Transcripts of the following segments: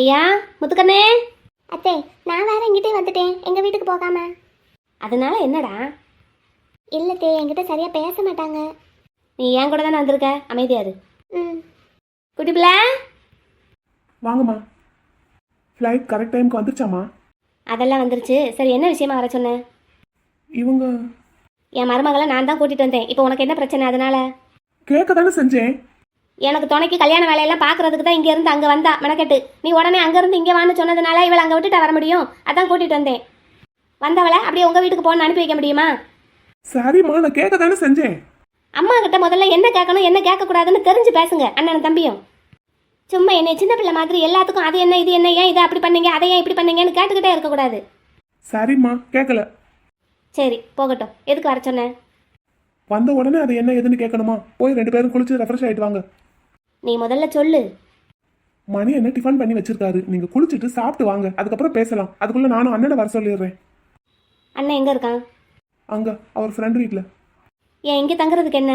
ஐயா முத்துக்கண்ணே. அத்தே, நான் வேற எங்கிட்டே வந்துட்டேன் எங்கள் வீட்டுக்கு போகாம. அதனால என்னடா? இல்லத்தே, என்கிட்ட சரியாக பேச மாட்டாங்க. நீ ஏன் கூட தானே வந்திருக்க, அமைதியாரு. ம். குட்டி பிள்ளை வாங்கம்மா. ஃப்ளைட் கரெக்ட் டைமுக்கு வந்துருச்சாம்மா? அதெல்லாம் வந்துருச்சு. சரி, என்ன விஷயமா வர சொன்னேன்? இவங்க என் மருமகளை நான் தான் கூட்டிகிட்டு வந்தேன். இப்போ உனக்கு என்ன பிரச்சனை? அதனால கேட்க தானே செஞ்சேன். எனக்கு துணைக்கு கல்யாண வேலையெல்லாம் பார்க்கறதுக்கு தான் இங்கேருந்து அங்கே வந்தா மெனக்கெட்டு. நீ உடனே அங்கேருந்து இங்கே வான்னு சொன்னதுனால இவளை அங்கே விட்டுட்டு வர முடியும். அதான் கூட்டிகிட்டு வந்தேன். வந்தவளை அப்படியே உங்கள் வீட்டுக்கு போன்னு அனுப்பி வைக்க முடியுமா? சரிம்மா, நான் கேட்க தானே செஞ்சேன். அம்மா கிட்ட முதல்ல என்ன கேட்கணும் என்ன கேட்கக்கூடாதுன்னு தெரிஞ்சு பேசுங்க, அண்ணன் தம்பியும். சும்மா என்னை சின்ன பிள்ளை மாதிரி எல்லாத்துக்கும் அது என்ன இது என்ன, ஏன் இதை அப்படி பண்ணீங்க அதை ஏன் இப்படி பண்ணீங்கன்னு கேட்டுக்கிட்டே இருக்கக்கூடாது. சரிம்மா, கேட்கல. சரி போகட்டும். எதுக்கு வர சொன்னேன்? வந்த உடனே அது என்ன எதுன்னு கேட்கணுமா? போய் 2 பேரும் குளிச்சு ரெஃப்ரெஷ் ஆகிட்டு வாங்க. நீ முதல்ல சொல்லு. மணி என்ன டிஃபன் பண்ணி வச்சிருக்காரு, நீங்க குளிச்சுட்டு சாப்பிட்டு வாங்க, அதுக்கப்புறம் பேசலாம். அதுக்குள்ள நானும் அண்ணனை வர சொல்லிடுறேன். அண்ணன் எங்கே இருக்கான்? அங்க அவர் ஃப்ரெண்ட் வீட்டில். ஏன் இங்கே தங்குறதுக்கு என்ன?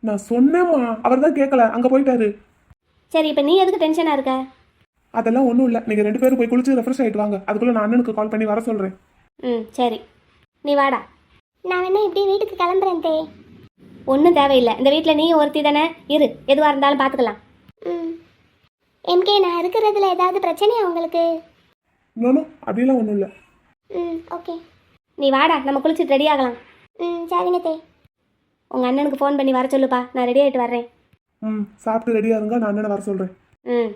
நான் சொன்னேம்மா, அவர் தான் கேட்கல, அங்க போயிட்டாரு. சரி, இப்போ நீ எதுக்கு டென்ஷனாக இருக்க? அதெல்லாம் ஒன்றும் இல்லை, நீங்கள் 2 பேரும் போய் குளிச்சு ரெஃப்ரெஷ் ஆகிட்டு வாங்க. அதுக்குள்ள நான் அண்ணனுக்கு கால் பண்ணி வர சொல்கிறேன். ம் சரி, நீ வாடா. நான் வேணா இப்படி வீட்டுக்கு கிளம்புறேன் தே. ஒன்றும் தேவையில்லை. இந்த வீட்டில் நீ ஒருத்தி தானே இரு, எதுவாக இருந்தாலும் பார்த்துக்கலாம். ம். எம்கே, நான் இருக்கிறதுல ஏதாவது பிரச்சனையா உங்களுக்கு? இன்னொன்னும் அப்படியெல்லாம் ஒன்றும் இல்லை. ம், ஓகே. நீ வாடா, நம்ம குளிச்சுட்டு ரெடி ஆகலாம். ம், சரிங்க தே. உங்கள் அண்ணனுக்கு ஃபோன் பண்ணி வர சொல்லுப்பா, நான் ரெடி ஆகிட்டு வர்றேன். ம், சாப்பிட்டு ரெடியாக இருங்க, நான் அண்ணனை வர சொல்கிறேன். ம்.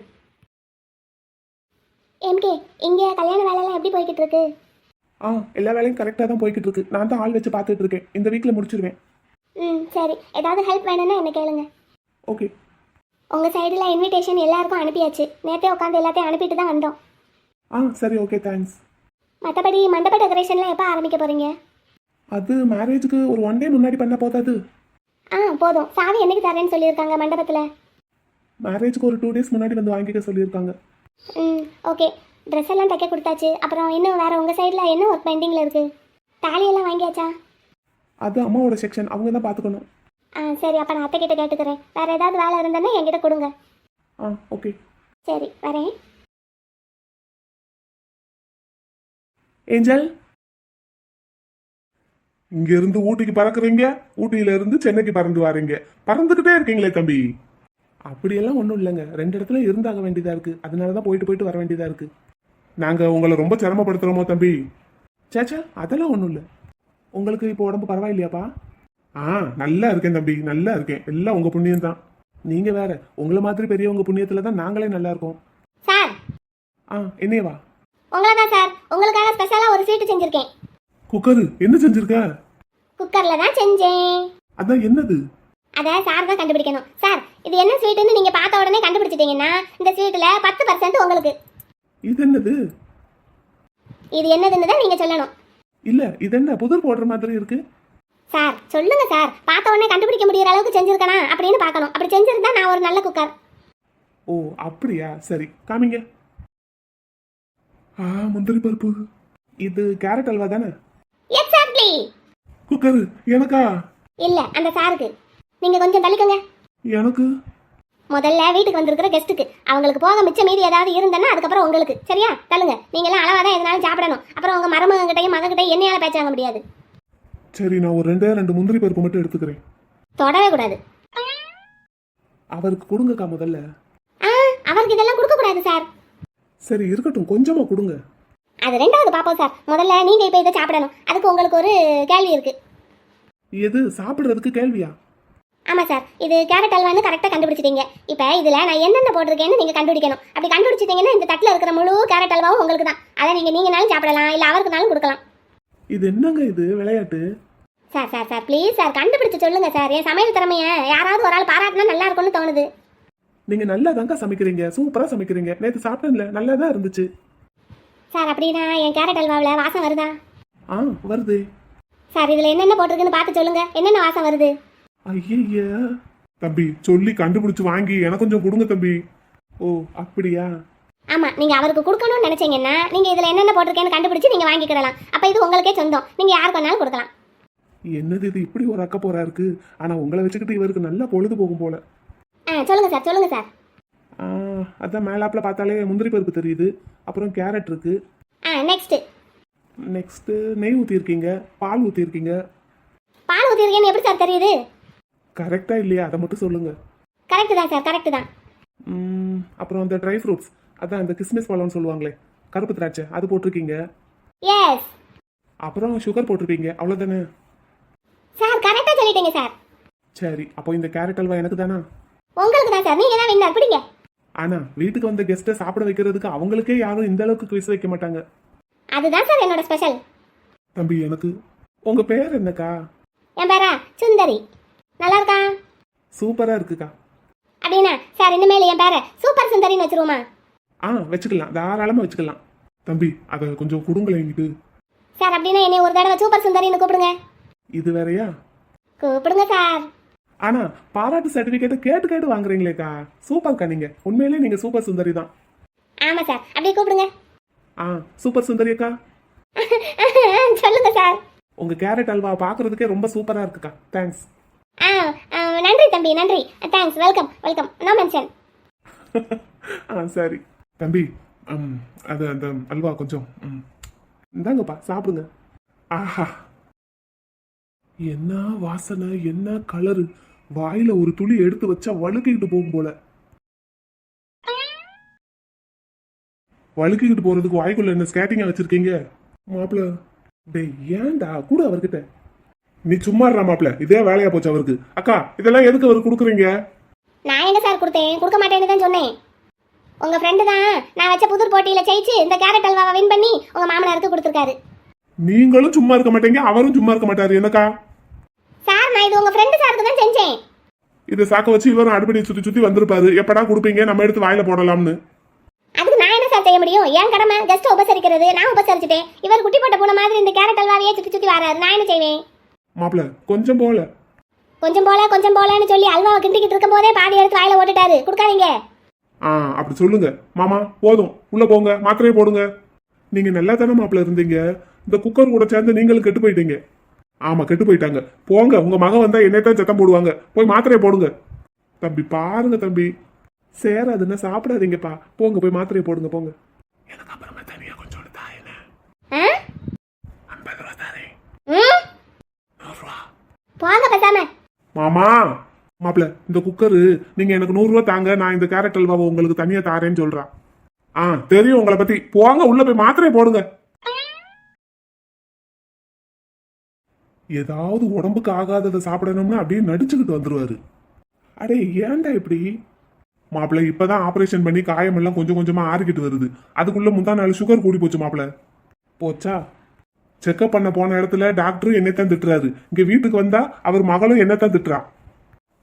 எம்கே, இங்கே கல்யாண வேலையெல்லாம் எப்படி போய்கிட்டு இருக்கு? எல்லா வேலையும் கரெக்டாக தான் போய்கிட்டு இருக்கு. நான் தான் ஆள் வச்சு பார்த்துட்டு இருக்கேன். இந்த வீக்கில் முடிச்சிருவேன். ம், சரி. ஏதாவது ஹெல்ப் வேணும்னா என்ன கேளுங்க. ஓகே. உங்கள் சைடில் இன்விடேஷன் எல்லாருக்கும் அனுப்பியாச்சு. நேற்றே உட்காந்து எல்லாத்தையும் அனுப்பிட்டு தான் வந்தோம். சரி, ஓகே, தேங்க்ஸ். மற்றபடி மண்டப டெக்கரேஷன்லாம் எப்போ ஆரம்பிக்க போகிறீங்க? அது மேரேஜுக்கு ஒரு 1 டே முன்னாடி பண்ண போதாது. போதும். சாவி என்னைக்கு தரேன்னு சொல்லியிருக்காங்க மண்டபத்தில்? மேரேஜுக்கு ஒரு 2 டேஸ் முன்னாடி வந்து வாங்கிக்க சொல்லியிருக்காங்க. ம், ஓகே. ட்ரெஸ் எல்லாம் தைக்க கொடுத்தாச்சு. அப்புறம் இன்னும் வேறு உங்கள் சைடில் என்ன ஒர்க் பெண்டிங்கில் இருக்குது? தாலியெல்லாம் வாங்கியாச்சா? அது அம்மாவோட செக்ஷன், அவங்க தான் பார்த்துக்கணும். சரி, அப்போ நான் அத்தைக்கிட்ட கேட்டுக்கிறேன். வேறு ஏதாவது வேலை இருந்தேன்னா என்கிட்ட கொடுங்க. ஓகே. சரி, வரேன். ஏஞ்சல், இங்க இருந்து ஊட்டிக்கு பறக்குறீங்க, ஊட்டியில இருந்து சென்னைக்கு பறந்து வாரீங்க. பறந்துகிட்டே இருக்கீங்களே தம்பி. அப்படியெல்லாம் ஒன்றும் இல்லைங்க, 2 இடத்துல இருந்தாக வேண்டியதா இருக்கு. அதனால தான் போயிட்டு போயிட்டு வர வேண்டியதா இருக்கு. நாங்க உங்களை ரொம்ப சிரமப்படுத்துறோமோ தம்பி? சேச்சா, அதெல்லாம் ஒன்றும் இல்லை. உங்களுக்கு இப்போ உடம்பு பரவாயில்லையாப்பா? நல்லா இருக்கேன் தம்பி, நல்லா இருக்கேன். எல்லாம் உங்க புண்ணியம் தான். நீங்க வேற, உங்களை மாதிரி பெரியவங்க புண்ணியத்துல தான் நாங்களே நல்லா இருக்கோம். சார், என்னையவா? உங்களை தான் சார். உங்களுக்காக ஸ்பெஷலாக ஒரு ஸ்வீட்டு செஞ்சுருக்கேன். குக்கரு என்ன செஞ்சிருக்க? குக்கரில் தான் செஞ்சேன். அதான் என்னது? அதை சார் தான் கண்டுபிடிக்கணும். சார், இது என்ன ஸ்வீட்டுன்னு நீங்கள் பார்த்த உடனே கண்டுபிடிச்சிட்டீங்கன்னா இந்த ஸ்வீட்டில் 10% உங்களுக்கு. இது என்னது? இது என்னதுன்னு தான் நீங்கள் சொல்லணும். இல்ல, இது என்ன புதிர் போடுற மாதிரி இருக்கு? சார் சொல்லுங்க சார். பார்த்த உடனே கண்டுபிடிக்க முடியற அளவுக்கு செஞ்சிருக்கனா அப்படின்னு பார்க்கணும். அப்படி செஞ்சிருந்தா நான் ஒரு நல்ல குக்கர். ஓ அப்படியா, சரி காமிங்க. முந்திரி பருப்பு. இது கேரட் அல்வா தானே? எக்ஸாக்ட்லி. குக்கர் எனக்கா? இல்ல, அந்த சாருக்கு. நீங்க கொஞ்சம் தள்ளிக்கங்க. எனக்கு? முதல்ல வீட்டுக்கு வந்திருக்கிற கெஸ்ட்டுக்கு. அவங்களுக்கு போக மிச்சம் மீதி ஏதாவது இருந்தேன்னா அதுக்கப்புறம் உங்களுக்கு. சரியா? தள்ளுங்க. நீங்களாம் அளவாக தான் எதனாலும் சாப்பிடணும். அப்புறம் உங்க மருமகிட்டையும் மகக்கிட்டையும் என்னையால பேச்ச வாங்க முடியாது. சரி, நான் ஒரு 2 முந்திரி பருப்பு மட்டும் எடுத்துக்கிறேன். தொடவே கூடாது. அவருக்கு கொடுங்கக்கா முதல்ல. அவருக்கு இதெல்லாம் கொடுக்க கூடாது சார். சரி இருக்கட்டும், கொஞ்சமா கொடுங்க. அது 2வது பாப்போம் சார். முதல்ல நீங்க இப்ப இதை சாப்பிடணும். அதுக்கு உங்களுக்கு ஒரு கேள்வி இருக்கு. எது சாப்பிடுறதுக்கு கேள்வியா? ஆமா சார், இது கேரட் அல்வான்னு கரெக்டா கண்டுபிடிச்சிட்டீங்க. இப்ப இதுல நான் என்னென்ன போட்டிருக்கேன்னு நீங்க கண்டுபிடிக்கணும். அப்படி கண்டுபிடிச்சிட்டீங்கன்னா இந்த தட்டுல இருக்கிற முழு கேரட் அல்வாவும் உங்களுக்கு தான். அதை நீங்கனாலும் சாப்பிடலாம், இல்ல அவருக்குனாலும் கொடுக்கலாம். இது என்னங்க இது விளையாட்டு? Sir sir sir please sir, கண்டுபிடிச்சு சொல்லுங்க சார். என் சமையல் திறமைய யாராவது ஒரு ஆள் பாராட்டினா நல்லா இருக்கும்னு தோணுது. நீங்க நல்லா தாங்க சமைக்கிறீங்க, சூப்பரா சமைக்கிறீங்க. நேற்று சாப்பிட்டேன்ல, நல்லா தான் இருந்துச்சு. சார் அப்படின்னா என் கேரட் அல்வாவில் வாசம் வருதா? வருது. சார் இதுல என்னென்ன போட்டிருக்குன்னு பார்த்து சொல்லுங்க. என்னென்ன வாசம் வருது? ஐயா தம்பி, சொல்லி கண்டுபிடிச்சு வாங்கி எனக்கு கொஞ்சம் கொடுங்க தம்பி. ஓ அப்படியா? ஆமா, நீங்க அவருக்கு கொடுக்கணும்னு நினைச்சீங்கன்னா நீங்க இதுல என்னென்ன போட்டிருக்கேன்னு கண்டுபிடிச்சு நீங்க வாங்கிக்கிடலாம். அப்ப இது உங்களுக்கே சொந்தம். நீங்க யாருக்கு வேணாலும் கொடுக்கலாம். என்னது இது இப்படி ஒரு அக்க போறா இருக்கு? ஆனா உங்களை வச்சுக்கிட்டு இவருக்கு நல்லா பொழுது போகும் போல. சொல்லுங்க சார், சொல்லுங்க சார். அதான் மேலாப்பில் பார்த்தாலே முந்திரி பருப்பு தெரியுது, அப்புறம் கேரட் இருக்கு. நெக்ஸ்ட். நெக்ஸ்ட்டு நெய் ஊற்றிருக்கீங்க, பால் ஊற்றிருக்கீங்க. பால் ஊற்றிருக்கேன்னு எப்படி சார் தெரியுது? கரெக்டாக இல்லையா அதை மட்டும் சொல்லுங்கள். கரெக்டு தான் சார், கரெக்டு தான். அப்புறம் அந்த ட்ரை ஃப்ரூட்ஸ், அதான் அந்த கிஸ்மிஸ் பழம்னு சொல்லுவாங்களே, கருப்பு திராட்சை, அது போட்டிருக்கீங்க. எஸ் அப்புறம் சுகர் போட்டிருப்பீங்க, அவ்வளோதானே? சார், கரெக்டாக சொல்லிட்டீங்க சார். சரி, அப்போ இந்த கேரட் அல்வா எனக்கு தானா? உங்களுக்கு தான் சார், நீங்கள் தான் வின்னர், பிடிங்க. ஆனால் வீட்டுக்கு வந்த கெஸ்ட்டை சாப்பிட வைக்கிறதுக்கு அவங்களுக்கே யாரும் இந்த அளவுக்கு குவிஸ் வைக்க மாட்டாங்க. அதுதான் சார் என்னோட ஸ்பெஷல். தம்பி, எனக்கு உங்கள் பேர் என்னக்கா? என் பேரா சுந்தரி. நல்லா இருக்கா? சூப்பராக இருக்குக்கா. அப்படின்னா சார் இனிமேல் என் பேரை சூப்பர் சுந்தரின்னு வச்சிருவோமா? வச்சுக்கலாம், தாராளமாக வச்சுக்கலாம். தம்பி, அதை கொஞ்சம் கொடுங்களேன் என்கிட்ட. சார் அப்படின்னா என்னை ஒரு தடவை சூப்பர் சுந்தரின்னு கூப்பிடுங்க. இது வேறையா? கூப்பிடுங்க சார். ஆனா பாராட்டு சர்டிபிகேட்டை கேட்டு கேட்டு வாங்குறீங்களேக்கா. சூப்பர்க்கா, நீங்க உண்மையிலேயே நீங்க சூப்பர் சுந்தரி தான். ஆமா சார், அப்படியே கூப்பிடுங்க. சூப்பர் சுந்தரி அக்கா. சொல்லுங்க சார். உங்க கேரட் அல்வா பாக்குறதுக்கே ரொம்ப சூப்பரா இருக்குக்கா. தேங்க்ஸ். நன்றி தம்பி, நன்றி. Thanks. Welcome welcome. No mention. சரி தம்பி, அது அந்த அல்வா கொஞ்சம் இந்தாங்கப்பா, சாப்பிடுங்க. ஆஹா, என்ன வாசனை, என்ன கலரு. வாயில ஒரு துளி எடுத்து வச்சா வழுக்கிக்கிட்டு போகும் போல. வழுக்கிக்கிட்டு போறதுக்கு வாய்க்குள்ள என்ன ஸ்கேட்டிங்கா வச்சிருக்கீங்க மாப்பிள்ள? டேய், ஏன்டா கூட அவர்கிட்ட? நீ சும்மா இருடா மாப்பிள்ள, இதே வேலையா போச்சு அவருக்கு. அக்கா, இதெல்லாம் எதுக்கு அவருக்கு கொடுக்குறீங்க? நான் எங்க சார் கொடுத்தேன்? கொடுக்க மாட்டேன்னு தான் சொன்னேன். உங்க ஃப்ரெண்டு தான் நான் வச்ச புது போட்டியில ஜெயிச்சு இந்த கேரட் அல்வாவை வின் பண்ணி உங்க மாமனாருக்கு கொடுத்துருக்காரு. நீங்களும் சும்மா இருக்க மாட்டீங்க, அவரும் சும்மா இருக்க மாட்டாரு. என்னக்கா சார், நான் இது உங்க ஃப்ரெண்டு சாருக்கு தான் செஞ்சேன். இதை சாக்க வச்சு இவரும் அடுப்படி சுத்தி சுத்தி வந்திருப்பாரு. எப்படா கொடுப்பீங்க, நம்ம எடுத்து வாயில போடலாம்னு. அதுக்கு நான் என்ன சார் செய்ய முடியும்? ஏன் கடமை கெஸ்ட் உபசரிக்கிறது. நான் உபசரிச்சுட்டேன். இவர் குட்டி போட்ட பூனை மாதிரி இந்த கேரட் அல்வாவையே சுத்தி சுத்தி வராரு. நான் என்ன செய்வேன்? மாப்பிள்ள, கொஞ்சம் போல கொஞ்சம் போலன்னு சொல்லி அல்வாவை கிண்டிக்கிட்டு இருக்கும் போதே பாதி எடுத்து வாயில ஓட்டுட்டாரு. கொடுக்காதீங்க. அப்படி சொல்லுங்க மாமா. போதும், உள்ள போங்க, மாத்திரையை போடுங்க. நீங்க நல்லா தானே மாப்பிள்ள இருந்தீங்க. இந்த குக்கர் கூட சேர்ந்து நீங்களும் கெட்டு போயிட்டீங்க. ஆமா, கெட்டு போயிட்டாங்க. போங்க, உங்க மகன் வந்தா என்னைத்தான் சத்தம் போடுவாங்க. போய் மாத்திரையை போடுங்க. தம்பி பாருங்க தம்பி, சேராதுன்னா சாப்பிடாதீங்கப்பா. போங்க, போய் மாத்திரையை போடுங்க, போங்க. எனக்கு அப்புறமா தனியா கொஞ்சம் தாயன 50 ரூபா தாரே. போங்க பேசாம. மாமா, மாப்பிள்ள, இந்த குக்கரு நீங்க எனக்கு 100 ரூபா தாங்க, நான் இந்த கேரட் அல்வாவை உங்களுக்கு தனியா தாரேன்னு சொல்றான். தெரியும் உங்களை பத்தி. போங்க, உள்ள போய் மாத்திரையை போடுங்க. ஏதாவது உடம்புக்கு ஆகாததை சாப்பிடணும்னா அப்படியே நடிச்சுக்கிட்டு வந்துருவாரு. அடே, ஏன்டா இப்படி? மாப்பிள்ள, இப்பதான் ஆபரேஷன் பண்ணி காயமெல்லாம் கொஞ்சம் கொஞ்சமா ஆறிக்கிட்டு வருது. அதுக்குள்ள முந்தா நாள் சுகர் கூடி போச்சு மாப்பிள்ள. போச்சா? செக்அப் பண்ண போன இடத்துல டாக்டரும் என்னைத்தான் திட்டுறாரு. இங்க வீட்டுக்கு வந்தா அவர் மகளும் என்னத்தான் திட்டுறா.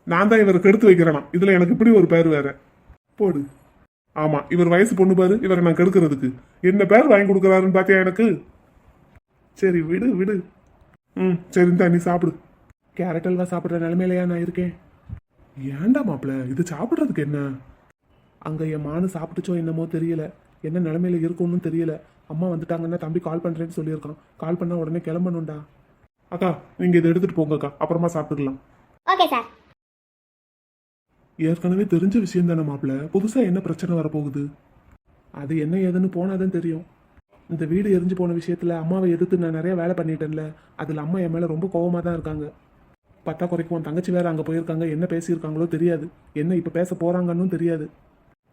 நான் தான் இவரை கெடுத்து வைக்கிறேனா. இதுல எனக்கு இப்படி ஒரு பேர் வேற. போடு. ஆமா, இவர் வயசு பொண்ணு பாரு, இவரை நான் கெடுக்கிறதுக்கு என்ன பேர் வாங்கி கொடுக்குறாருன்னு பாத்தியா எனக்கு? சரி, விடு விடு. சரி, இந்த நீ சாப்பிடு. கேரட் அல்வா சாப்பிட்ற நிலைமையிலையா நான் இருக்கேன்? ஏன்டா மாப்பிள்ள, இது சாப்பிட்றதுக்கு என்ன? அங்க என் மானு சாப்பிட்டுச்சோ என்னமோ தெரியல, என்ன நிலைமையில இருக்கும்னு தெரியல. அம்மா வந்துட்டாங்கன்னா தம்பி கால் பண்றேன்னு சொல்லியிருக்கான். கால் பண்ணா உடனே கிளம்பணும்டா. அக்கா, நீங்க இதை எடுத்துட்டு போங்கக்கா, அப்புறமா சாப்பிட்டுக்கலாம். Okay sir. ஏற்கனவே தெரிஞ்ச விஷயம் தானே மாப்பிள்ள, புதுசா என்ன பிரச்சனை வரப்போகுது? அது என்ன ஏதுன்னு போனாதான் தெரியும். இந்த வீடு எரிஞ்சு போன விஷயத்துல அம்மாவை எதிர்த்து நான் நிறைய வேலை பண்ணிட்டேன்ல, அதுல அம்மா என் மேல ரொம்ப கோவமா தான் இருக்காங்க. பத்தா குறைக்கும் உன் தங்கச்சி வேற அங்க போயிருக்காங்க, என்ன பேசியிருக்காங்களோ தெரியாது, என்ன இப்ப பேச போறாங்கன்னு தெரியாது.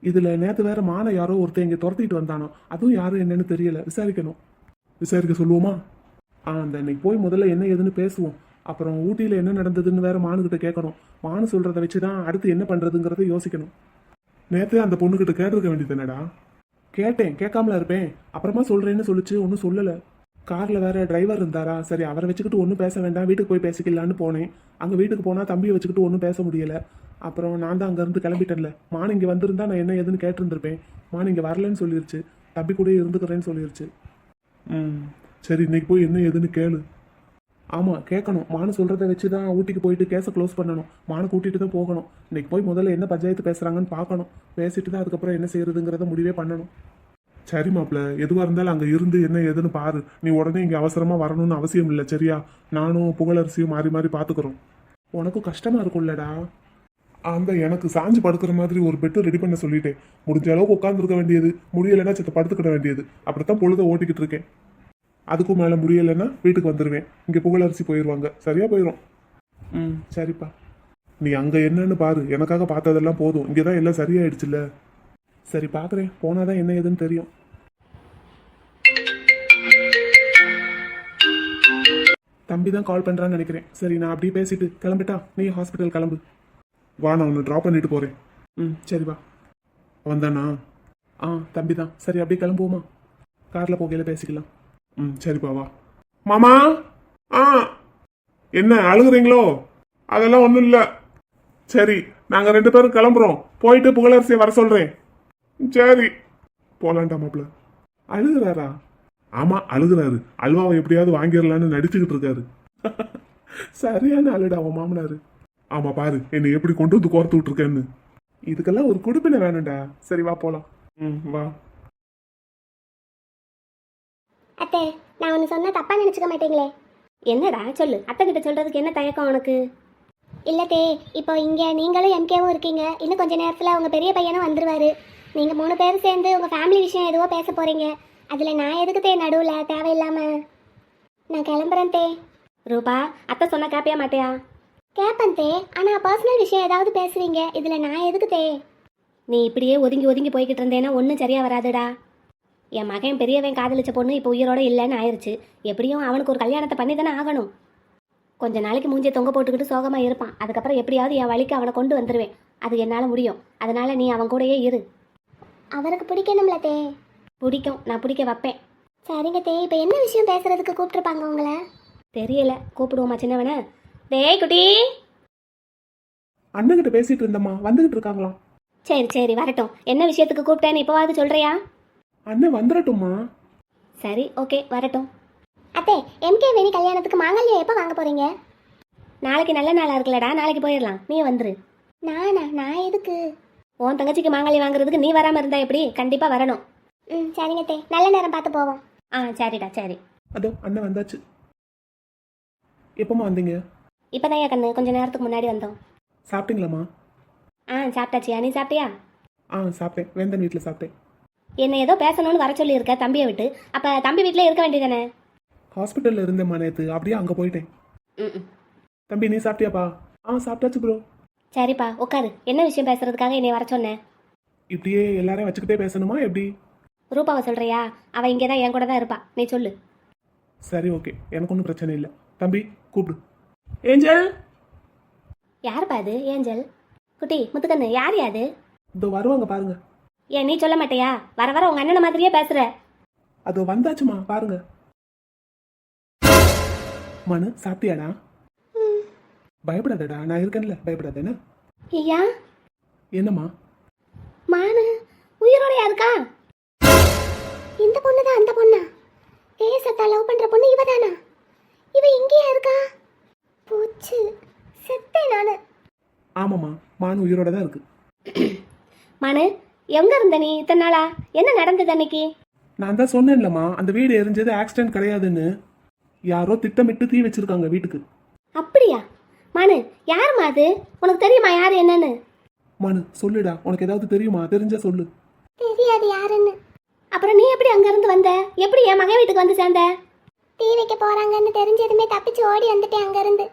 இதுல நேத்து வேற மான யாரோ ஒருத்தர் இங்க துரத்திட்டு வந்தானோ, அதுவும் யாரும் என்னன்னு தெரியல. விசாரிக்கணும். விசாரிக்க சொல்லுவோமா? அந்த இன்னைக்கு போய் முதல்ல என்ன ஏதுன்னு பேசுவோம். அப்புறம் ஊட்டியில என்ன நடந்ததுன்னு வேற மானுகிட்ட கேட்கணும். மானு சொல்றதை வச்சுதான் அடுத்து என்ன பண்றதுங்கிறத யோசிக்கணும். நேத்து அந்த பொண்ணுகிட்ட கேட்டிருக்க வேண்டியதுனடா. கேட்டேன், கேட்காமல இருப்பேன். அப்புறமா சொல்றேன்னு சொல்லிச்சு, ஒன்றும் சொல்லல. கார்ல வேற டிரைவர் இருந்தாரா, சரி அவரை வச்சுக்கிட்டு ஒன்றும் பேச வேண்டாம், வீட்டுக்கு போய் பேசிக்கலான்னு போனேன். அங்கே வீட்டுக்கு போனால் தம்பியை வச்சுக்கிட்டு ஒன்றும் பேச முடியல. அப்புறம் நான் தான் அங்கேருந்து கிளம்பிட்டேன்ல. மான் இங்கே வந்திருந்தா நான் என்ன ஏதுன்னு கேட்டிருந்திருப்பேன். மான் இங்கே வரலன்னு சொல்லிருச்சு, தம்பி கூட இருந்துக்கிறேன்னு சொல்லிருச்சு. சரி, இன்னைக்கு போய் என்ன ஏதுன்னு கேளு. ஆமாம், கேட்கணும். மானு சொல்கிறத வச்சு தான் ஊட்டிக்கு போயிட்டு கேஸை க்ளோஸ் பண்ணணும். மானு கூட்டிகிட்டு தான் போகணும். இன்னைக்கு போய் முதல்ல என்ன பஞ்சாயத்து பேசுகிறாங்கன்னு பார்க்கணும். பேசிட்டு தான் அதுக்கப்புறம் என்ன செய்யறதுங்கிறத முடிவே பண்ணணும். சரி மாப்பிள்ள, எதுவாக இருந்தாலும் அங்கே இருந்து என்ன ஏதுன்னு பாரு. நீ உடனே இங்கே அவசரமாக வரணும்னு அவசியம் இல்லை, சரியா? நானும் புகழரசியும் மாறி மாறி பார்த்துக்கிறோம். உனக்கும் கஷ்டமாக இருக்கும்லடா. அந்த எனக்கு சாஞ்சு படுக்கிற மாதிரி ஒரு பெட்டு ரெடி பண்ண சொல்லிட்டேன். முடிஞ்ச அளவுக்கு உட்காந்துருக்க வேண்டியது, முடியலைன்னா செத்த படுத்துக்கிட வேண்டியது. அப்படித்தான் பொழுத ஓட்டிக்கிட்டு இருக்கேன். அதுக்கும் மேலே முடியலைன்னா வீட்டுக்கு வந்துடுவேன். இங்கே புகழரிசி போயிடுவாங்க, சரியா போயிடும். ம் சரிப்பா. நீ அங்கே என்னன்னு பாரு, எனக்காக பார்த்ததெல்லாம் போதும். இங்கே தான் எல்லாம் சரியாயிடுச்சுல்ல. சரி பார்க்குறேன், போனாதான் என்ன ஏதுன்னு தெரியும். தம்பி தான் கால் பண்ணுறான்னு நினைக்கிறேன். சரி நான் அப்படியே பேசிட்டு கிளம்பிட்டா, நீ ஹாஸ்பிட்டல் கிளம்பு. வா, நான் உன்னை ட்ராப் பண்ணிட்டு போகிறேன். ம் சரி வா. வந்தானா? ஆ தம்பி தான். சரி அப்படியே கிளம்புவோமா? காரில் போகையில் பேசிக்கலாம். ம் சரிப்பா வா. மாமா. ஆ என்ன அழுகுறீங்களோ? அதெல்லாம் ஒன்றும் இல்லை. சரி நாங்கள் 2 பேரும் கிளம்புறோம். போயிட்டு புகழரசியை வர சொல்கிறேன். சரி போலான்டா மாப்பிள்ள. அழுகுறாரா? ஆமா அழுகுறாரு. அல்வாவை எப்படியாவது வாங்கிடலான்னு நடிச்சுக்கிட்டு இருக்காரு. சரியான அழுடா அவன் மாமனாரு. ஆமா பாரு என்னை எப்படி கொண்டு வந்து கோர்த்து விட்டுருக்கேன்னு. இதுக்கெல்லாம் ஒரு குடுப்பின வேணும்டா. சரி வா போலாம். ம் வா. அத்தை, நான் ஒன்று சொன்னா தப்பா நினைச்சுக்க மாட்டீங்களே? என்னடா சொல்லு, அத்தை கிட்ட சொல்றதுக்கு என்ன தயக்கம் உனக்கு? இல்லத்தே, இப்போ இங்கே நீங்களும் எம்கேவும் இருக்கீங்க. இன்னும் கொஞ்ச நேரத்தில் உங்கள் பெரிய பையனும் வந்துருவாரு. நீங்கள் 3 பேரும் சேர்ந்து உங்கள் ஃபேமிலி விஷயம் எதுவோ பேச போகிறீங்க. அதில் நான் எதுக்கு தே நடுவில் தேவையில்லாமல்? நான் கிளம்புறேன் தே. ரூபா, அத்தை சொன்ன கேப்பியா மாட்டியா? கேட்பேன் தே, ஆனால் பர்சனல் விஷயம் ஏதாவது பேசுவீங்க. இதில் நான் எதுக்கு தே? நீ இப்படியே ஒதுங்கி ஒதுங்கி போய்கிட்டு இருந்தேன்னா ஒன்றும் சரியா வராதுடா. என் மகன் பெரியவன் காதலிச்ச பொண்ணு இப்போ உயிரோட இல்லைன்னு ஆயிடுச்சு. எப்படியும் அவனுக்கு ஒரு கல்யாணத்தை பண்ணி தானே ஆகணும். கொஞ்ச நாளைக்கு மூஞ்சியை தொங்க போட்டுக்கிட்டு சோகமா இருப்பான். அதுக்கப்புறம் எப்படியாவது என் வழிக்கு அவனை கொண்டு வந்துடுவேன். அது என்னால் முடியும். அதனால நீ அவன் கூடயே இரு. அவருக்கு பிடிக்கணும்ல தே? பிடிக்கும், நான் பிடிக்க வைப்பேன். சரிங்க தே, இப்போ என்ன விஷயம் பேசுறதுக்கு கூப்பிட்டுருப்பாங்க உங்களை? தெரியல, கூப்பிடுவோமா சின்னவனை? டேய் குட்டி. அண்ணன்கிட்ட பேசிட்டு இருந்தம்மா, வந்துகிட்டு இருக்காங்களாம். சரி சரி வரட்டும். என்ன விஷயத்துக்கு கூப்பிட்டேன்னு இப்போவாது சொல்றியா? அண்ணன் வந்துடட்டும்மா. சரி ஓகே வரட்டும். அத்தே, எம்கே வேணி கல்யாணத்துக்கு மாங்கல்யம் எப்போ வாங்க போகிறீங்க? நாளைக்கு நல்ல நாளாக இருக்குல்லடா, நாளைக்கு போயிடலாம். நீ வந்துரு. நான் எதுக்கு? உன் தங்கச்சிக்கு மாங்கல்யம் வாங்குறதுக்கு நீ வராமல் இருந்தா எப்படி? கண்டிப்பாக வரணும். ம் சரிங்க தே, நல்ல நேரம் பார்த்து போவோம். ஆ சரிடா சரி. அதோ அண்ணன் வந்தாச்சு. எப்பமா வந்தீங்க? இப்போதான் என் கண்ணு கொஞ்சம் நேரத்துக்கு முன்னாடி வந்தோம். சாப்பிட்டீங்களாம்மா? ஆ சாப்பிட்டாச்சியா, நீ சாப்பிட்டியா? ஆ சாப்பிட்டேன், வேந்தன் வீட்டில் சாப்பிட்டேன். என்ன ஏதோ பேசணும்னு வர சொல்லி இருக்க தம்பியை விட்டு. அப்போ தம்பி வீட்டில் இருக்க வேண்டியதானே? ஹாஸ்பிட்டலில் இருந்தேம்மா நேற்று, அப்படியே அங்கே போயிட்டேன். ம் தம்பி நீ சாப்பிட்டியாப்பா? ஆ சாப்பிட்டாச்சு ப்ரோ. சரிப்பா உட்காரு. என்ன விஷயம் பேசுறதுக்காக என்னை வர சொன்னேன்? இப்படியே எல்லாரையும் வச்சுக்கிட்டே பேசணுமா எப்படி? ரூபாவை சொல்றியா? அவள் இங்கே தான் என் கூட தான் இருப்பா. நீ சொல்லு. சரி ஓகே, எனக்கு ஒன்றும் பிரச்சனை இல்லை. தம்பி கூப்பிடு. ஏஞ்சல். யாருப்பா அது? ஏஞ்சல் குட்டி முத்துக்கண்ணு யார் யாது? இதோ வருவாங்க பாருங்க. ஏன் நீ சொல்ல மாட்டியா? வர வர உங்க அண்ணனை மாதிரியே பேசுற. அதோ வந்தாச்சுமா பாருங்க. மனு சாப்பிட்டியாடா? பயப்படாதடா, நான் இருக்கேன்ல, பயப்படாதேன்னு. ஐயா என்னம்மா? மானு உயிரோடையா இருக்கா? இந்த பொண்ணு தான் அந்த பொண்ணா? சத்தா லவ் பண்ணுற பொண்ணு இவ தானா? இவ இங்கேயா இருக்கா? போச்சு, செத்தேன் நான். ஆமாம்மா, மானு உயிரோட தான் இருக்கு. மானு எங்க இருந்த நீ இத்தனை நாளா? என்ன நடந்தது அன்னைக்கு? நான் தான் சொன்னேன்லம்மா, அந்த வீடு எரிஞ்சது ஆக்சிடென்ட் கிடையாதுன்னு. யாரோ திட்டமிட்டு தீ வச்சிருக்காங்க வீட்டுக்கு. அப்படியா? மானு யாருமா அது? உனக்கு தெரியுமா யாரு என்னன்னு? மனு சொல்லுடா, உனக்கு ஏதாவது தெரியுமா? தெரிஞ்சா சொல்லு. தெரியாது யாருன்னு. அப்புறம் நீ எப்படி அங்க இருந்து வந்த? எப்படி என் மகன் வீட்டுக்கு வந்து சேர்ந்த? டீ வைக்க போறாங்கன்னு தெரிஞ்சதுமே தப்பிச்சு ஓடி வந்துட்டேன் அங்க இருந்து.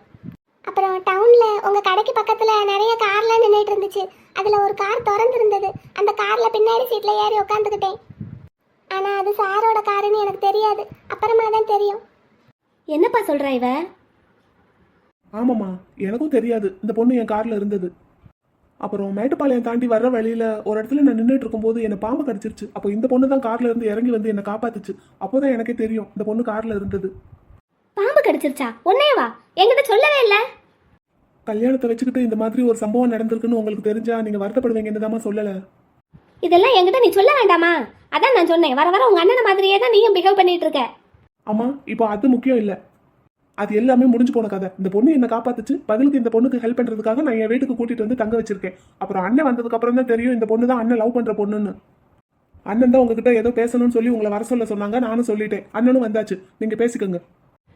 அப்புறம் டவுன்ல உங்க கடைக்கு பக்கத்துல நிறைய கார்லாம் நின்றுட்டு இருந்துச்சு. அதுல ஒரு கார் திறந்து இருந்தது. அந்த கார்ல பின்னாடி சீட்ல ஏறி உட்காந்துக்கிட்டேன். ஆனா அது சாரோட காருன்னு எனக்கு தெரியாது. அப்புறமா தான் தெரியும். என்னப்பா சொல்றா இவ? ஆமாம்மா, எனக்கும் தெரியாது. இந்த பொண்ணு என் கார்ல இருந்தது. அப்புறம் மேட்டுப்பாளையம் தாண்டி வர்ற வழியில ஒரு இடத்துல நான் நின்றுட்டு இருக்கும்போது என்னை பாம்பு கடிச்சிருச்சு. அப்போ இந்த பொண்ணு தான் கார்ல இருந்து இறங்கி வந்து என்னை காப்பாத்துச்சு. அப்போதான் எனக்கே தெரியும் இந்த பொண்ணு கார்ல இருந்தது. பாம்பு கடிச்சிருச்சா? உன்னையவா? என்கிட்ட சொல்லவே இல்ல. கல்யாணத்தை வச்சுக்கிட்டு இந்த மாதிரி ஒரு சம்பவம் நடந்திருக்குன்னு உங்களுக்கு தெரிஞ்சா நீங்க வருத்தப்படுவீங்கன்னு தாம்மா சொல்லல. இதெல்லாம் என்கிட்ட நீ சொல்ல வேண்டாமா? அதான் நான் சொன்னேன், வர வர உங்க அண்ணனை மாதிரியே தான் நீயும் பிஹேவ் பண்ணிட்டு இருக்க. ஆமா, இப்போ அது முக்கியம் இல்ல. அது எல்லாமே முடிஞ்சு போன கதை. இந்த பொண்ணு என்ன காப்பாத்துச்சு. பதிலுக்கு இந்த பொண்ணுக்கு ஹெல்ப் பண்றதுக்காக நான் என் வீட்டுக்கு கூட்டிட்டு வந்து தங்க வச்சிருக்கேன். அப்புறம் அண்ணன் வந்ததுக்கு அப்புறம் தான் தெரியும் இந்த பொண்ணு தான் அண்ணன் லவ் பண்ற பொண்ணுன்னு. அண்ணன் தான் உங்ககிட்ட ஏதோ பேசணும்னு சொல்லி உங்களை வர சொல்ல சொன்னாங்க. நானும் சொல்லிட்டேன். அண்ணனும் வந்தாச்சு, நீங்க பேசிக்கோங்க.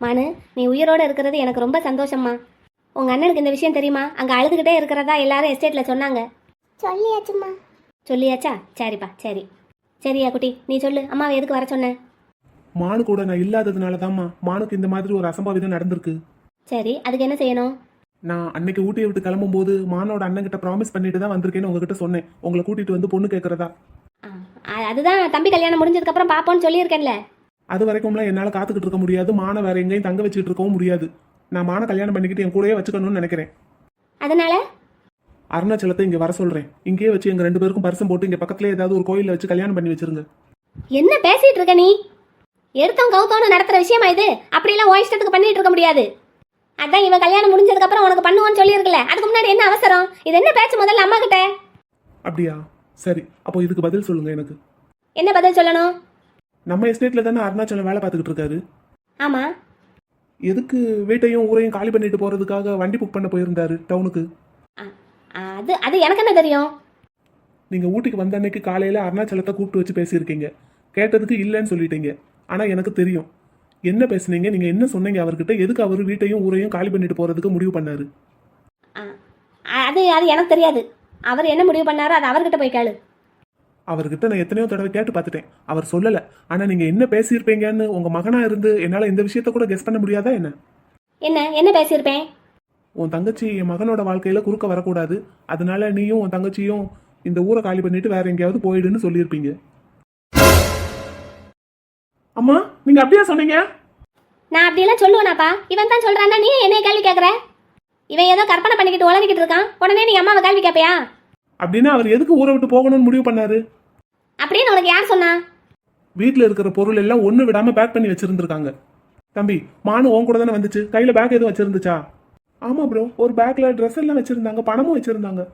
மானு நீ உயிரோட இருக்கிறது எனக்கு ரொம்ப சந்தோஷம்மா. உங்க அண்ணனுக்கு இந்த விஷயம் தெரியுமா? அங்க அழுதுகிட்டே இருக்கிறதா எல்லாரும் எஸ்டேட்ல சொன்னாங்க. சொல்லியாச்சும்மா. சொல்லியாச்சா? சரிப்பா, சரி. சரியா குட்டி, நீ சொல்லு, அம்மாவை எதுக்கு வர சொன்ன? மானு கூட நான் இல்லாததுனால தான்மா மானுக்கு இந்த மாதிரி ஒரு அசம்பாவிதம் நடந்திருக்கு. சரி, அதுக்கு என்ன செய்யணும்? நான் அன்னைக்கு ஊட்டியை விட்டு கிளம்பும்போது மானோட அண்ணன் கிட்ட ப்ராமிஸ் பண்ணிட்டு தான் வந்திருக்கேன்னு உங்ககிட்ட சொன்னேன், உங்களை கூட்டிட்டு வந்து பொண்ணு கேட்கறதா. அதுதான் தம்பி கல்யாணம் முடிஞ்சதுக்கு அப்புறம் பாப்போன்னு சொல்லியிருக்கேன்ல. அது வரைக்கும்லாம் என்னால காத்துக்கிட்டு இருக்க முடியாது. மான வேற எங்கேயும் தங்க வச்சுட்டு இருக்கவும் முடியாது. நான் மான கல்யாணம் பண்ணிக்கிட்டு என் கூடயே வச்சுக்கணும்னு நினைக்கிறேன். அதனால அருணாச்சலத்தை இங்க வர சொல்றேன். இங்கேயே வச்சு எங்க 2 பேருக்கும் பரிசம் போட்டு இங்க பக்கத்துல ஏதாவது ஒரு கோயில்ல வச்சு கல்யாணம் பண்ணி வச்சிருங்க. என்ன பேசிட்டு இருக்க நீ? எடுத்தோம் கவுத்தோன்னு நடத்துற விஷயமா இது? அப்படியெல்லாம் உன் இஷ்டத்துக்கு பண்ணிட்டு இருக்க முடியாது. அதான் இவன் கல்யாணம் முடிஞ்சதுக்கு அப்புறம் உனக்கு பண்ணுவோன்னு சொல்லியிருக்கல, அதுக்கு முன்னாடி என்ன அவசரம்? இது என்ன பேச்சு முதல்ல அம்மா கிட்ட? அப்படியா? சரி, அப்போ இதுக்கு பதில் சொல்லுங்க. எனக்கு என்ன பதில் சொல்லணும்? நம்ம எஸ்டேட்ல தானே அருணாச்சலம் வேலை பார்த்துக்கிட்டு இருக்காரு. ஆமா. எதுக்கு வீட்டையும் ஊரையும் காலி பண்ணிட்டு போறதுக்காக வண்டி புக் பண்ண போயிருந்தாரு டவுனுக்கு? அது அது எனக்கு என்ன தெரியும்? நீங்க ஊட்டிக்கு வந்த அன்னைக்கு காலையில அருணாச்சலத்தை கூப்பிட்டு வச்சு பேசியிருக்கீங்க. கேட்டதுக்கு இல்லைன்னு சொல்லிட்டீங்க. ஆனா எனக்கு தெரியும் என்ன பேசுனீங்க, நீங்க என்ன சொன்னீங்க அவர்கிட்ட, எதுக்கு அவர் வீட்டையும் ஊரையும் காலி பண்ணிட்டு போறதுக்கு முடிவு பண்ணாரு. அது அது எனக்கு தெரியாது. அவர் என்ன முடிவு பண்ணாரோ அது அவர்கிட்ட போய் கேளு. அவர்கிட்ட நான் எத்தனையோ தடவை கேட்டு பார்த்துட்டேன், அவர் சொல்லல. ஆனா நீங்க என்ன பேசியிருப்பீங்கன்னு உங்க மகனா இருந்து என்னால இந்த விஷயத்த கூட கெஸ் பண்ண முடியாதா என்ன? என்ன என்ன பேசியிருப்பேன்? உன் தங்கச்சி என் மகனோட வாழ்க்கையில குறுக்க வரக்கூடாது, அதனால நீயும் உன் தங்கச்சியும் இந்த ஊரை காலி பண்ணிட்டு வேற எங்கேயாவது போயிடுன்னு சொல்லியிருப்பீங்க. அம்மா, நீங்க அப்படியா சொன்னீங்க? நான் அப்படியெல்லாம் சொல்லுவேனாப்பா? இவன் தான் சொல்றான்னா நீ என்ன கேள்வி கேட்கற? இவன் ஏதோ கற்பனை பண்ணிக்கிட்டு உளறிக்கிட்டு இருக்கான், உடனே நீ அம்மாவை கேள்வி கேட்பியா? அப்படின்னா அவர் எதுக்கு ஊரை விட்டு போகணும்னு முடிவு பண்ணாரு? அப்படின்னு உனக்கு யார் சொன்னா? வீட்டுல இருக்கிற பொருள் எல்லாம் ஒண்ணு விடாம பேக் பண்ணி வச்சிருந்திருக்காங்க. தம்பி, மானு உன் கூட தானே வந்துச்சு, கையில பேக் எதுவும் வச்சிருந்துச்சா? ஆமா ப்ரோ, ஒரு பேக்ல ட்ரெஸ் எல்லாம் வச்சிருந்தாங்க, பணமும் வச்சிருந்தாங்க.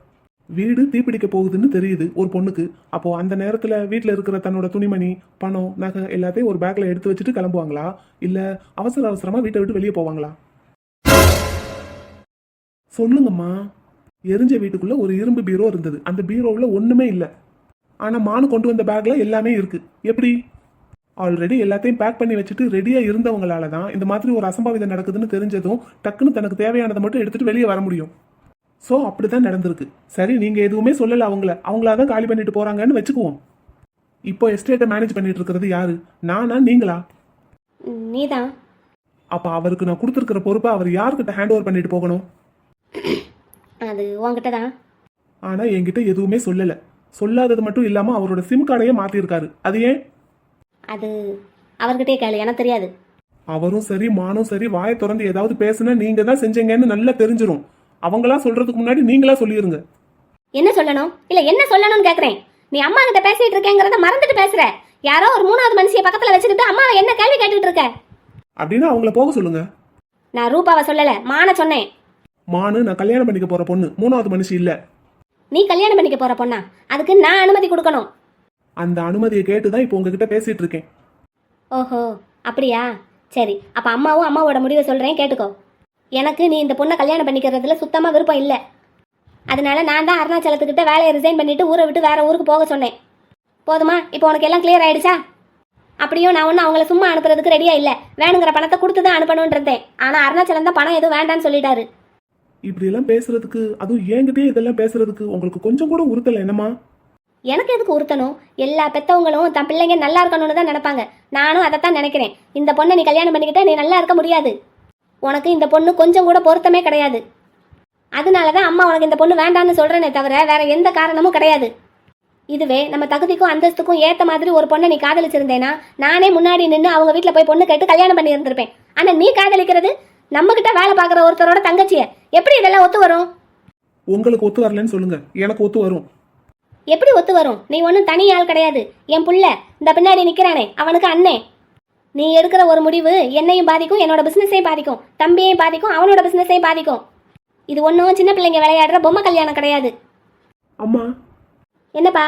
வீடு தீப்பிடிக்க போகுதுன்னு தெரியுது ஒரு பொண்ணுக்கு. அப்போ அந்த நேரத்துல வீட்டுல இருக்கிற தன்னோட துணிமணி, பணம், நகை எல்லாத்தையும் ஒரு பேக்ல எடுத்து வச்சுட்டு கிளம்புவாங்களா, இல்ல அவசர அவசரமா வீட்டை விட்டு வெளியே போவாங்களா? சொல்லுங்கம்மா. எரிஞ்ச வீட்டுக்குள்ள ஒரு இரும்பு பீரோ இருந்தது. அந்த பீரோவுல ஒண்ணுமே இல்ல. ஆனா மானு கொண்டு வந்த பேக்ல எல்லாமே இருக்கு. எப்படி? ஆல்ரெடி எல்லாத்தையும் பேக் பண்ணி வச்சுட்டு ரெடியா இருந்தவங்களால தான் இந்த மாதிரி ஒரு அசம்பாவிதம் நடக்குதுன்னு தெரிஞ்சதும் டக்குன்னு தனக்கு தேவையானதை மட்டும் எடுத்துட்டு வெளியே வர முடியும். ஸோ அப்படிதான் நடந்திருக்கு. சரி, நீங்க எதுவுமே சொல்லல, அவங்களாதான் காலி பண்ணிட்டு போறாங்கன்னு வச்சுக்குவோம். இப்போ எஸ்டேட்டை மேனேஜ் பண்ணிட்டு இருக்கிறது யாரு, நானா நீங்களா? நீதான். அப்ப அவருக்கு நான் கொடுத்துருக்கிற பொறுப்பை அவர் யாருக்கிட்ட ஹேண்ட் ஓவர் பண்ணிட்டு போகணும்? அது உன்கிட்ட தான். ஆனா என்கிட்ட எதுவுமே சொல்லல. சொல்லாதது மட்டும் இல்லாம அவரோட சிம் கார்டையே மாத்திருக்காரு. அது ஏன்? அது அவர்கிட்டே கேளு, எனக்கு தெரியாது. அவரும் சரி மானும் சரி வாயை திறந்து ஏதாவது பேசுனா நீங்க தான் செஞ்சீங்கன்னு நல்லா தெரிஞ்சிரும். அவங்களா சொல்றதுக்கு முன்னாடி நீங்களா சொல்லிருங்க. என்ன சொல்லணும்? இல்ல என்ன சொல்லணும்னு கேக்குறேன். நீ அம்மா கிட்ட பேசிட்டு இருக்கேங்கிறத மறந்துட்டு பேசுற. யாரோ ஒரு 3வது மனுஷிய பக்கத்துல வச்சுக்கிட்டு அம்மா என்ன கேள்வி கேட்டுட்டு இருக்க? அப்படின்னா அவங்கள போக சொல்லுங்க. நான் ரூபாவை சொல்லல, மான சொன்னேன். மானு நான் கல்யாணம் பண்ணிக்க போற பொண்ணு, 3வது மனுஷி இல்ல. நீ கல்யாணம் பண்ணிக்க போற பொண்ணா? அதுக்கு நான் அனுமதி கொடுக்கணும். அந்த அனுமதியை கேட்டுதான் இப்போ உங்ககிட்ட பேசிட்டு இருக்கேன். ஓஹோ, அப்படியா? சரி, அப்ப அம்மாவும் அம்மாவோட முடிவை சொல்றேன், கேட்டுக்கோ. எனக்கு நீ இந்த பொண்ணை கல்யாணம் பண்ணிக்கிறதுல சுத்தமா விருப்பம் இல்லை. அதனால நான் தான் அருணாச்சலத்துக்கிட்ட வேலையை ரிசைன் பண்ணிட்டு ஊரை விட்டு வேற ஊருக்கு போக சொன்னேன். போதுமா? இப்போ உனக்கு எல்லாம் கிளியர் ஆயிடுச்சா? அப்படியும் நான் ஒன்றும் அவங்கள சும்மா அனுப்புறதுக்கு ரெடியா இல்லை. வேணுங்கிற பணத்தை கொடுத்து தான் அனுப்பணும்னு இருந்தேன். ஆனா அருணாச்சலம் தான் பணம் எதுவும் வேண்டான்னு சொல்லிட்டாரு. இப்படி எல்லாம் பேசுறதுக்கு, அதுவும் என்கிட்டயே இதெல்லாம் பேசுறதுக்கு உங்களுக்கு கொஞ்சம் கூட உறுத்தல என்னமா? எனக்கு எதுக்கு உறுத்தணும்? எல்லா பெத்தவங்களும் தன் பிள்ளைங்க நல்லா இருக்கணும்னு தான் நினைப்பாங்க. நானும் அதைத்தான் நினைக்கிறேன். இந்த பொண்ணை நீ கல்யாணம் பண்ணிக்கிட்டா நீ நல்லா இருக்க முடியாது. உனக்கு இந்த பொண்ணு கொஞ்சம் கூட பொருத்தமே கிடையாது. அதனாலதான் அம்மா உனக்கு இந்த பொண்ணு வேண்டான்னு சொல்றேனே தவிர வேற எந்த காரணமும் கிடையாது. இதுவே நம்ம தகுதிக்கும் அந்தஸ்துக்கும் ஏத்த மாதிரி ஒரு பொண்ணை நீ காதலிச்சிருந்தேனா நானே முன்னாடி நின்று அவங்க வீட்டுல போய் பொண்ணு கேட்டு கல்யாணம் பண்ணி இருந்திருப்பேன். ஆனா நீ காதலிக்கிறது நம்ம கிட்ட வேலை பார்க்குற ஒருத்தரோட தங்கச்சிய. எப்படி இதெல்லாம் ஒத்து வரும்? உங்களுக்கு ஒத்து வரலன்னு சொல்லுங்க, எனக்கு ஒத்து வரும். எப்படி ஒத்து வரும்? நீ ஒன்றும் தனி ஆள் கிடையாது. என் புள்ள இந்த பின்னாடி நிக்கிறானே, அவனுக்கு அண்ணே. நீ எடுக்கிற ஒரு முடிவு என்னையும் பாதிக்கும், என்னோட பிசினஸையும் பாதிக்கும், தம்பியையும் பாதிக்கும், அவனோட பிசினஸையும் பாதிக்கும். இது ஒன்றும் சின்ன பிள்ளைங்க விளையாடுற பொம்மை கல்யாணம் கிடையாது. அம்மா, என்னப்பா?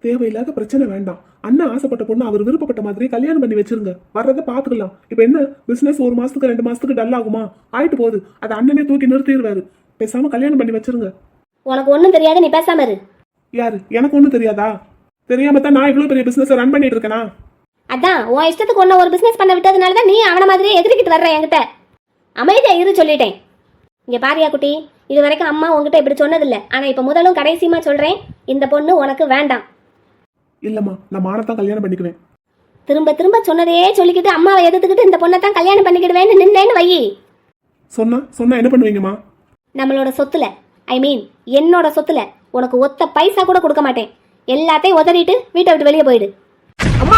தேவையில்லாத பிரச்சனை வேண்டாம். அண்ணன் ஆசைப்பட்ட பொண்ணு அவர் விருப்பப்பட்ட மாதிரி கல்யாணம் பண்ணி வச்சிருங்க. வர்றதை பாத்துக்கலாம். இப்ப என்ன பிசினஸ் 1 மாசத்துக்கு 2 மாசத்துக்கு டல் ஆகுமா? ஆயிட்டு போகுது. அது அண்ணனே தூக்கி நிறுத்திடுவாரு. பேசாம கல்யாணம் பண்ணி வச்சிருங்க. உனக்கு ஒன்றும் தெரியாது, நீ பேசாம இரு. யாரு? எனக்கு ஒன்றும் தெரியாதா? தெரியாம தான் நான் இவ்வளவு பெரிய பிசினஸ் ரன் பண்ணிட்டு இருக்கேனா? அதான் உன் இஷ்டத்துக்கு ஒன்ன ஒரு பிசினஸ் பண்ண விட்டதுனால தான் நீ அவன மாதிரியே எதிர்க்கிட்டு வர்ற என்கிட்ட. அமைதியா இரு சொல்லிட்டேன். இங்க பாரியா குட்டி, இது வரைக்கும் அம்மா உங்ககிட்ட இப்படி சொன்னதில்ல. ஆனா இப்ப முதலும் கடைசியுமா சொல்றேன், இந்த பொண்ணு உனக்கு வேண்டாம். இல்லம்மா, நான் மானத்தான் கல்யாணம் பண்ணிக்குவேன். திரும்ப திரும்ப சொன்னதையே சொல்லிக்கிட்டு அம்மாவை எதிர்த்துக்கிட்டு இந்த பொண்ணை தான் கல்யாணம் பண்ணிக்கிடுவேன்னு நின்னேன்னு வை. சொன்னா என்ன பண்ணுவீங்கம்மா? நம்மளோட சொத்துல, ஐ மீன் என்னோட சொத்துல உனக்கு ஒத்த பைசா கூட கொடுக்க மாட்டேன். எல்லாத்தையும் உதறிட்டு வீட்டை விட்டு வெளியே போயிடு. அம்மா